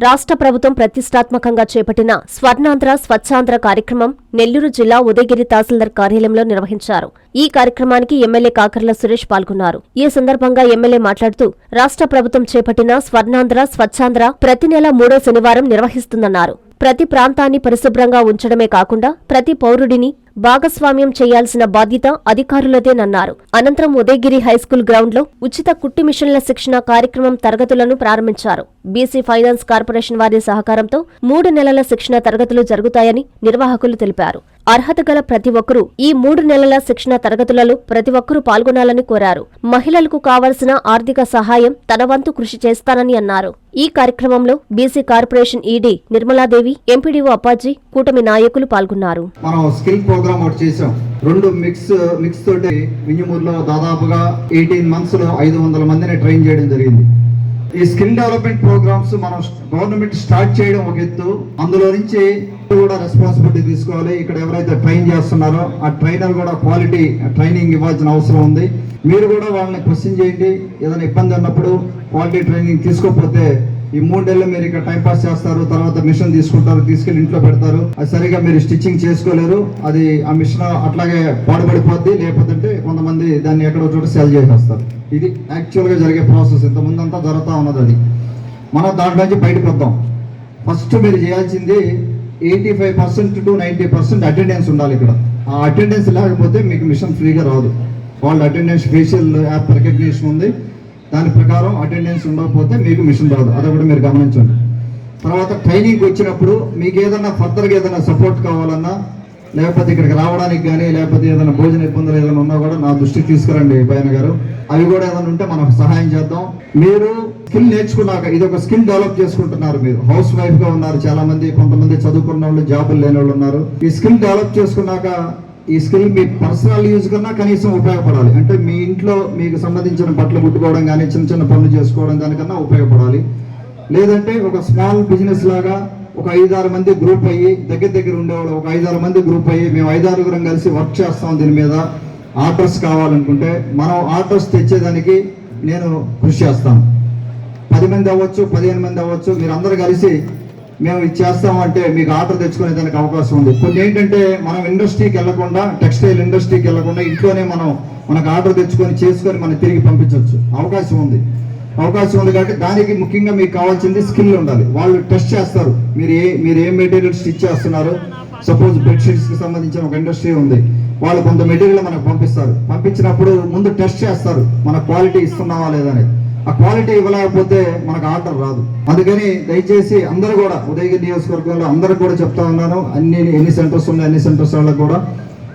రాష్ట్ర ప్రభుత్వం ప్రతిష్టాత్మకంగా చేపట్టిన స్వర్ణాంధ్ర స్వచ్ఛాంధ్ర కార్యక్రమం నెల్లూరు జిల్లా ఉదయగిరి తహసీల్దార్ కార్యాలయంలో నిర్వహించారు. ఈ కార్యక్రమానికి ఎమ్మెల్యే కాకర్ల సురేష్ పాల్గొన్నారు. ఈ సందర్భంగా ఎమ్మెల్యే మాట్లాడుతూ రాష్ట్ర ప్రభుత్వం చేపట్టిన స్వర్ణాంధ్ర స్వచ్ఛాంధ్ర ప్రతి నెల 3వ శనివారం నిర్వహిస్తుందన్నారు. ప్రతి ప్రాంతాన్ని పరిశుభ్రంగా ఉంచడమే కాకుండా ప్రతి పౌరుడిని భాగస్వామ్యం చేయాల్సిన బాధ్యత అధికారులదేనన్నారు. అనంతరం ఉదయగిరి హైస్కూల్ గ్రౌండ్లో ఉచిత కుట్టి మిషన్ల శిక్షణ కార్యక్రమం తరగతులను ప్రారంభించారు. బీసీ ఫైనాన్స్ కార్పొరేషన్ వారి సహకారంతో 3 నెలల శిక్షణ తరగతులు జరుగుతాయని నిర్వాహకులు తెలిపారు. అర్హత గల ప్రతి ఒక్కరూ ఈ 3 నెలల శిక్షణ తరగతులలో ప్రతి ఒక్కరూ పాల్గొనాలని కోరారు. మహిళలకు కావాల్సిన ఆర్థిక సహాయం తన వంతు కృషి చేస్తానని అన్నారు. ఈ కార్యక్రమంలో BC corporation ED Nirmala Devi, MPDO Appaji, కూటమి నాయకులు పాల్గొన్నారు. ప్రోగ్రామ్ ఒకటి చేసాం. 2 మిక్స్ తోటి వింజమూరులో దాదాపుగా 18 months లో 500 మందిని ట్రైన్ చేయడం జరిగింది. ఈ స్కిల్ డెవలప్మెంట్ ప్రోగ్రామ్స్ మనం గవర్నమెంట్ స్టార్ట్ చేయడం ఒక ఎత్తు, అందులో నుంచి కూడా రెస్పాన్సిబిలిటీ తీసుకోవాలి. ఇక్కడ ఎవరైతే ట్రైన్ చేస్తున్నారో ఆ ట్రైనర్ కూడా క్వాలిటీ ట్రైనింగ్ ఇవ్వాల్సిన అవసరం ఉంది. మీరు కూడా వాళ్ళని క్వశ్చన్ చేయండి. ఏదైనా ఇబ్బంది ఉన్నప్పుడు క్వాలిటీ ట్రైనింగ్ తీసుకోకపోతే ఈ 3 నెలలు మీరు ఇక్కడ టైం పాస్ చేస్తారు, తర్వాత మిషన్ తీసుకుంటారు, తీసుకెళ్లి ఇంట్లో పెడతారు. అది సరిగా మీరు స్టిచ్చింగ్ చేసుకోలేరు, అది ఆ మిషన్ అట్లాగే పాడుపడిపోద్ది. లేకపోతే కొంతమంది దాన్ని ఎక్కడో చోట సెల్ చేసేస్తారు. ఇది యాక్చువల్గా జరిగే ప్రాసెస్. ఇంతకుముందంతా జరుగుతూ ఉన్నది. అది మనం దాంట్లో నుంచి బయటకు వద్దాం. ఫస్ట్ మీరు చేయాల్సింది 85% to 90% అటెండెన్స్ ఉండాలి ఇక్కడ. ఆ అటెండెన్స్ లేకపోతే మీకు మిషన్ ఫ్రీగా రాదు. వాళ్ళ అటెండెన్స్ ఫేషియల్ యాప్ రికగ్నిషన్ ఉంది, దాని ప్రకారం అటెండెన్స్ ఉండకపోతే మీకు మిషన్ రాదు. అదొకటి మీరు గమనించండి. తర్వాత ట్రైనింగ్కి వచ్చినప్పుడు మీకు ఏదైనా ఫర్దర్గా ఏదైనా సపోర్ట్ కావాలన్నా, లేకపోతే ఇక్కడికి రావడానికి కానీ, లేకపోతే ఏదైనా భోజన ఇబ్బందులు ఏదైనా ఉన్నా కూడా నా దృష్టికి తీసుకురండి పైన గారు. అవి కూడా ఏదైనా ఉంటే మనం సహాయం చేద్దాం. మీరు స్కిల్ నేర్చుకున్నాక ఇది ఒక స్కిల్ డెవలప్ చేసుకుంటున్నారు. మీరు హౌస్ వైఫ్ గా ఉన్నారు చాలా మంది, కొంతమంది చదువుకున్న వాళ్ళు, జాబులు లేని వాళ్ళు ఉన్నారు. ఈ స్కిల్ డెవలప్ చేసుకున్నాక ఈ స్కిల్ మీ పర్సనల్ యూజ్ కన్నా కనీసం ఉపయోగపడాలి. అంటే మీ ఇంట్లో మీకు సంబంధించిన బట్టలు కుట్టుకోవడం కానీ, చిన్న చిన్న పనులు చేసుకోవడం దానికన్నా ఉపయోగపడాలి. లేదంటే ఒక స్మాల్ బిజినెస్ లాగా ఒక 5-6 మంది గ్రూప్ అయ్యి, దగ్గర ఉండేవాళ్ళు ఒక 5-6 మంది గ్రూప్ అయ్యి, మేము 5-6 కలిసి వర్క్ చేస్తాం. దీని మీద ఆర్డర్స్ కావాలనుకుంటే మనం ఆర్డర్స్ తెచ్చేదానికి నేను కృషి చేస్తాను. 10 మంది అవ్వచ్చు, 15 మంది అవ్వచ్చు, మీరు అందరూ కలిసి మేము ఇది చేస్తామంటే మీకు ఆర్డర్ తెచ్చుకునే దానికి అవకాశం ఉంది. కొన్ని ఏంటంటే మనం ఇండస్ట్రీకి వెళ్లకుండా, టెక్స్టైల్ ఇండస్ట్రీకి వెళ్లకుండా ఇంట్లోనే మనకు ఆర్డర్ తెచ్చుకొని చేసుకొని మనం తిరిగి పంపించవచ్చు. అవకాశం ఉంది కాబట్టి దానికి ముఖ్యంగా మీకు కావాల్సింది స్కిల్ ఉండాలి. వాళ్ళు టెస్ట్ చేస్తారు మీరు ఏ మెటీరియల్ స్టిచ్ చేస్తున్నారు. సపోజ్ బెడ్షీట్స్ కి సంబంధించిన ఒక ఇండస్ట్రీ ఉంది, వాళ్ళు కొంత మెటీరియల్ మనకు పంపిస్తారు. పంపించినప్పుడు ముందు టెస్ట్ చేస్తారు మన క్వాలిటీ ఇస్తున్నావా లేదని. ఆ క్వాలిటీ ఇవ్వలేకపోతే మనకు ఆర్డర్ రాదు. అందుకని దయచేసి అందరూ కూడా ఉదయగిరి నియోజకవర్గంలో అందరూ కూడా చెప్తా ఉన్నాను, ఎన్ని సెంటర్స్ ఉన్నాయి అన్ని సెంటర్స్ వాళ్ళకు కూడా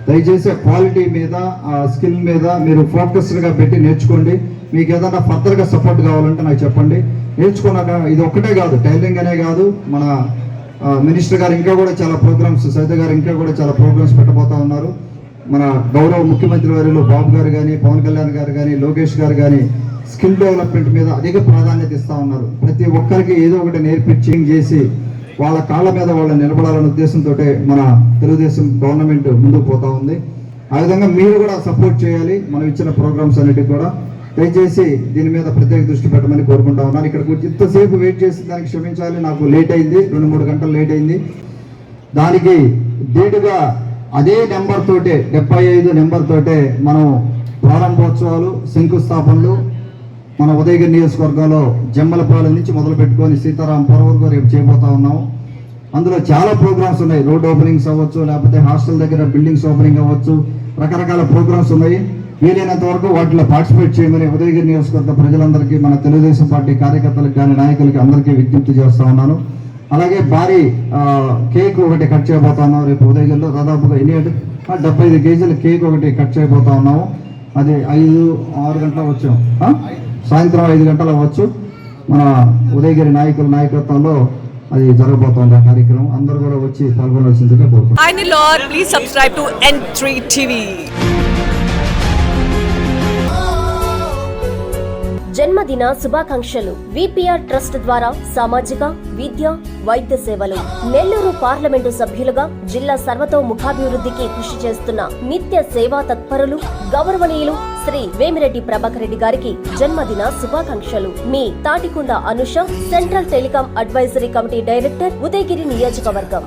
దయచేసి క్వాలిటీ మీద, ఆ స్కిల్ మీద మీరు ఫోకస్డ్గా పెట్టి నేర్చుకోండి. మీకు ఏదైనా ఫర్దర్గా సపోర్ట్ కావాలంటే నాకు చెప్పండి. నేర్చుకున్నాక ఇది ఒక్కటే కాదు, టైలరింగ్ అనే కాదు, మన మినిస్టర్ గారు ఇంకా కూడా చాలా ప్రోగ్రామ్స్, సైత గారు ఇంకా కూడా చాలా ప్రోగ్రామ్స్ పెట్టబోతా ఉన్నారు. మన గౌరవ ముఖ్యమంత్రి వారిలో బాబు గారు కానీ, పవన్ కళ్యాణ్ గారు కానీ, లోకేష్ గారు కానీ స్కిల్ డెవలప్మెంట్ మీద అధిక ప్రాధాన్యత ఇస్తూ ఉన్నారు. ప్రతి ఒక్కరికి ఏదో ఒకటి నేర్పించి చేసి వాళ్ళ కాళ్ళ మీద వాళ్ళు నిలబడాలనే ఉద్దేశంతో మన తెలుగుదేశం గవర్నమెంట్ ముందుకు పోతా ఉంది. ఆ విధంగా మీరు కూడా సపోర్ట్ చేయాలి. మనం ఇచ్చిన ప్రోగ్రామ్స్ అన్నిటికీ కూడా దయచేసి దీని మీద ప్రత్యేక దృష్టి పెట్టమని కోరుకుంటా ఉన్నాను. ఇక్కడికి వచ్చి ఇంతసేపు వెయిట్ చేసి దానికి క్షమించాలి, నాకు లేట్ అయింది, 2-3 గంటలు లేట్ అయింది. దానికి డేటుగా అదే నెంబర్ తోటే 75 నెంబర్ తోటే మనం ప్రారంభోత్సవాలు, శంకుస్థాపనలు మన ఉదయగిరి నియోజకవర్గంలో జమ్మలపాలెం నుంచి మొదలు పెట్టుకొని సీతారాంపురం వరకు రేపు చేయబోతా ఉన్నాము. అందులో చాలా ప్రోగ్రామ్స్ ఉన్నాయి. రోడ్ ఓపెనింగ్స్ అవ్వచ్చు, లేకపోతే హాస్టల్ దగ్గర బిల్డింగ్స్ ఓపెనింగ్ అవ్వచ్చు, రకరకాల ప్రోగ్రామ్స్ ఉన్నాయి. వీలైనంత వరకు వాటిలో పార్టిసిపేట్ చేయమని ఉదయగిరి నియోజకవర్గ ప్రజలందరికీ, మన తెలుగుదేశం పార్టీ కార్యకర్తలకు కానీ, నాయకులకి అందరికీ విజ్ఞప్తి చేస్తా ఉన్నాను. అలాగే భారీ కేక్ ఒకటి కట్ చేయబోతా ఉన్నాం రేపు ఉదయగిరిలో. దాదాపుగా 75 కేజీల కేక్ ఒకటి కట్ చేయబోతా ఉన్నాము. అది 5-6 గంటలకు వచ్చాం, సాయంత్రం 5 గంటలు అవ్వచ్చు. మన ఉదయగిరి నాయకుల నాయకత్వంలో అది జరగబోతోంది ఆ కార్యక్రమం. అందరూ కూడా వచ్చి పాల్గొనవలసిందిగా కోరుకుంటున్నాను. Please subscribe to N3 TV. జన్మదిన శుభాకాంక్షలు. విపిఆర్ ట్రస్ట్ ద్వారా సామాజిక, విద్య, వైద్య సేవలు. నెల్లూరు పార్లమెంటు సభ్యులుగా జిల్లా సర్వతోముఖాభివృద్ధికి కృషి చేస్తున్న నిత్య సేవా తత్పరులు గౌరవనీయులు శ్రీ వేమిరెడ్డి ప్రభాకర్ రెడ్డి గారికి జన్మదిన శుభాకాంక్షలు. మీ Tatikonda Anusha, central telecom advisory committee director, Udayagiri నియోజకవర్గం.